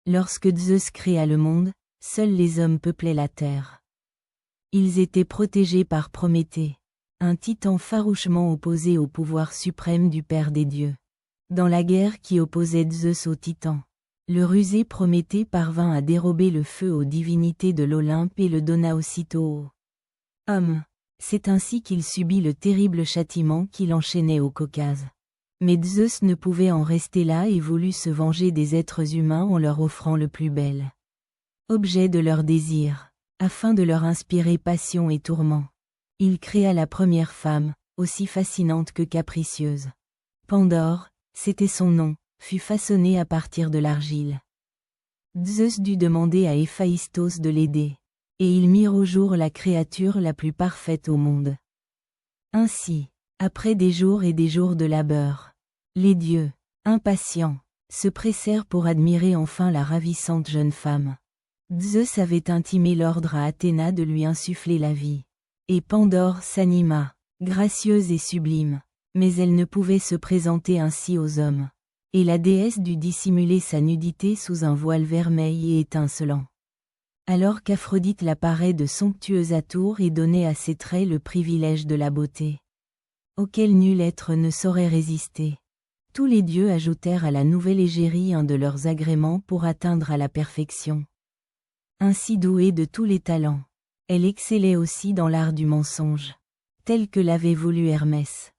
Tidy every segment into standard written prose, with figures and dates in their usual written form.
Lorsque Zeus créa le monde, seuls les hommes peuplaient la terre. Ils étaient protégés par Prométhée, un titan farouchement opposé au pouvoir suprême du Père des dieux. Dans la guerre qui opposait Zeus au titan, le rusé Prométhée parvint à dérober le feu aux divinités de l'Olympe et le donna aussitôt aux hommes. C'est ainsi qu'il subit le terrible châtiment qui l'enchaînait au Caucase. Mais Zeus ne pouvait en rester là et voulut se venger des êtres humains en leur offrant le plus bel objet de leur désir, afin de leur inspirer passion et tourment. Il créa la première femme, aussi fascinante que capricieuse. Pandore, c'était son nom, fut façonnée à partir de l'argile. Zeus dut demander à Héphaïstos de l'aider, et ils mirent au jour la créature la plus parfaite au monde. Ainsi, après des jours et des jours de labeur, les dieux, impatients, se pressèrent pour admirer enfin la ravissante jeune femme. Zeus avait intimé l'ordre à Athéna de lui insuffler la vie. Et Pandore s'anima, gracieuse et sublime, mais elle ne pouvait se présenter ainsi aux hommes. Et la déesse dut dissimuler sa nudité sous un voile vermeil et étincelant. Alors qu'Aphrodite la parait de somptueuse atour et donnait à ses traits le privilège de la beauté, auquel nul être ne saurait résister. Tous les dieux ajoutèrent à la nouvelle égérie un de leurs agréments pour atteindre à la perfection. Ainsi douée de tous les talents, elle excellait aussi dans l'art du mensonge, tel que l'avait voulu Hermès.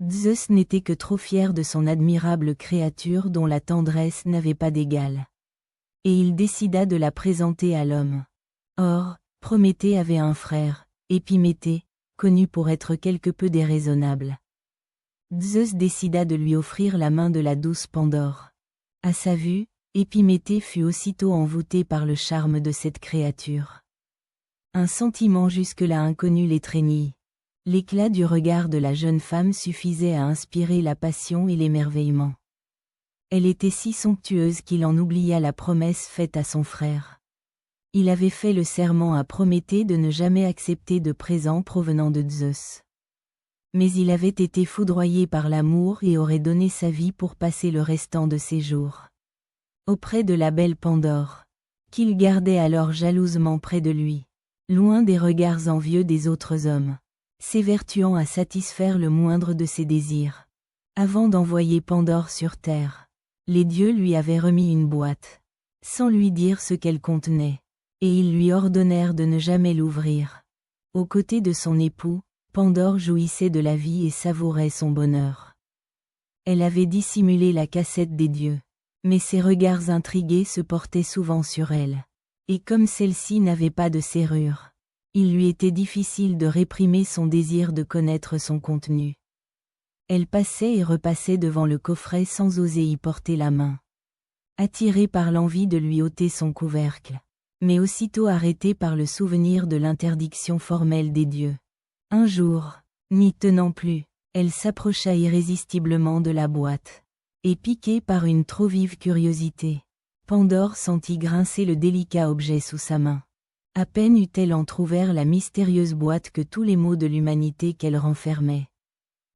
Zeus n'était que trop fier de son admirable créature dont la tendresse n'avait pas d'égal. Et il décida de la présenter à l'homme. Or, Prométhée avait un frère, Épiméthée, connu pour être quelque peu déraisonnable. Zeus décida de lui offrir la main de la douce Pandore. À sa vue, Épiméthée fut aussitôt envoûté par le charme de cette créature. Un sentiment jusque-là inconnu l'étreignit. L'éclat du regard de la jeune femme suffisait à inspirer la passion et l'émerveillement. Elle était si somptueuse qu'il en oublia la promesse faite à son frère. Il avait fait le serment à Prométhée de ne jamais accepter de présents provenant de Zeus. Mais il avait été foudroyé par l'amour et aurait donné sa vie pour passer le restant de ses jours auprès de la belle Pandore, qu'il gardait alors jalousement près de lui, loin des regards envieux des autres hommes, s'évertuant à satisfaire le moindre de ses désirs. Avant d'envoyer Pandore sur terre, les dieux lui avaient remis une boîte, sans lui dire ce qu'elle contenait, et ils lui ordonnèrent de ne jamais l'ouvrir. Aux côtés de son époux, Pandore jouissait de la vie et savourait son bonheur. Elle avait dissimulé la cassette des dieux, mais ses regards intrigués se portaient souvent sur elle. Et comme celle-ci n'avait pas de serrure, il lui était difficile de réprimer son désir de connaître son contenu. Elle passait et repassait devant le coffret sans oser y porter la main, attirée par l'envie de lui ôter son couvercle, mais aussitôt arrêtée par le souvenir de l'interdiction formelle des dieux. Un jour, n'y tenant plus, elle s'approcha irrésistiblement de la boîte. Et piquée par une trop vive curiosité, Pandore sentit grincer le délicat objet sous sa main. À peine eut-elle entrouvert la mystérieuse boîte que tous les maux de l'humanité qu'elle renfermait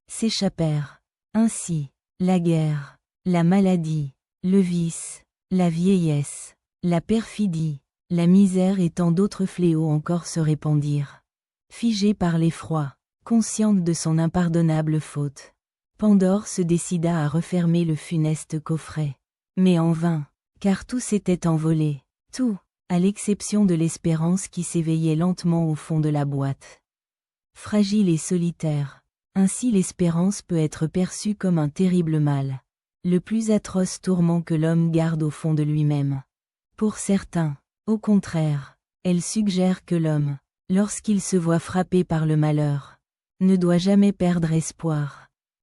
s'échappèrent. Ainsi, la guerre, la maladie, le vice, la vieillesse, la perfidie, la misère et tant d'autres fléaux encore se répandirent. Figée par l'effroi, consciente de son impardonnable faute, Pandore se décida à refermer le funeste coffret. Mais en vain, car tout s'était envolé, tout, à l'exception de l'espérance qui s'éveillait lentement au fond de la boîte. Fragile et solitaire, ainsi l'espérance peut être perçue comme un terrible mal, le plus atroce tourment que l'homme garde au fond de lui-même. Pour certains, au contraire, elle suggère que l'homme, lorsqu'il se voit frappé par le malheur, ne doit jamais perdre espoir.